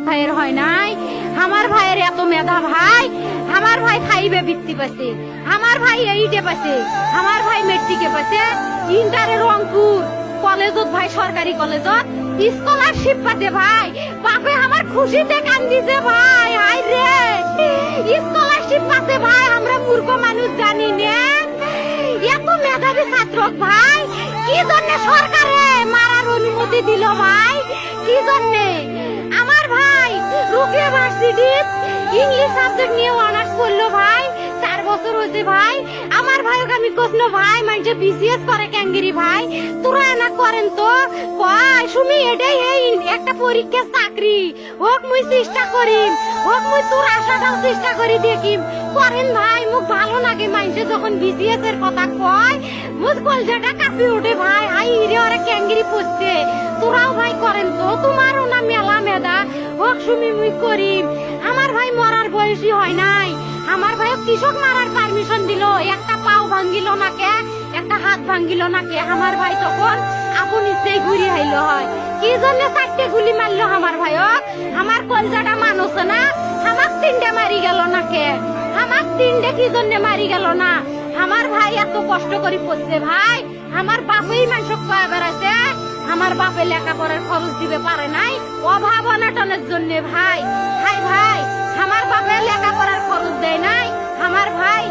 ভাইয়ের হয় নাই, আমার ভাইয়ের এত মেধা ভাই, আমার ভাই খাইবে বৃত্তি পাচ্ছে, আমার ভাই এইটে পাচ্ছে, আমার ভাই মেট্রিকে পাচ্ছে, ইন্টারে রংপুর কলেজত ভাই সরকারি কলেজত স্কলারশিপ পাতে ভাই, বাপে আমার খুশিতে কান্দিছে ভাই, হাই রে স্কলারশিপ পাতে ভাই, আমরা মূর্খ মানুষ জানি না এত মেধাবী ছাত্র ভাই, কি জন্য সরকারে মারার অনুমতি দিল ভাই, কি জন্য? আমার ভাই রুকিয়া ভার্সিটি ইংলিশ সাবজেক্ট নিয়ে অনার্স করলো ভাই, 4 বছর হয়েছে ভাই, আমার ভাইকে আমি কইলো ভাই মানুষে বিসিএস করে ক্যাঙ্গেরি ভাই, তোরা না করেন তো কয় শুনি এটাই এই একটা পরীক্ষা চাকরি হোক, মুই চেষ্টা করিম, হোক মুই তোর আশাটাও চেষ্টা করি দেখিম, করেন ভাই, মুখ ভালো লাগে মানুষে যখন বিসিএস এর কথা কয়, মুখ কলজাটা কাঁপি ওঠে ভাই, হাই রে ওরা ক্যাঙ্গেরি পড়ছে, তোরাও ভাই করেন তো, তোমারও না মেলা মেধা, হোক শুনি মুই করিম। আমার ভাই মরার বয়সী হয় নাই, আমার ভাই কৃষক মারার পারমিশন দিল, একটা পাও ভাঙ্গিল না কে, একটা হাত ভাঙ্গিল না কে, আমার ভাই তখন আপন ইচ্ছেই ঘুরি হাইল হয়, কি জন্য 4টে গুলি মারলো আমার ভাই, আমার কলজাটা মানুষ না, আমার 3টে মারি গেল না কে, আমার 3টে কি জন্য মারি গেল না, আমার ভাই এত কষ্ট করে পড়ছে ভাই, আমার বাপেই মানুষ কয়া বেড়াইছে, আমার বাপে লেখাপড়ার খরচ দিবে পারে নাই, অভাব অনাটনের জন্য ভাই, ভাই ভাই আমার বাপে লেখাপড়ার খরচ দেয় নাই, আমার ভাই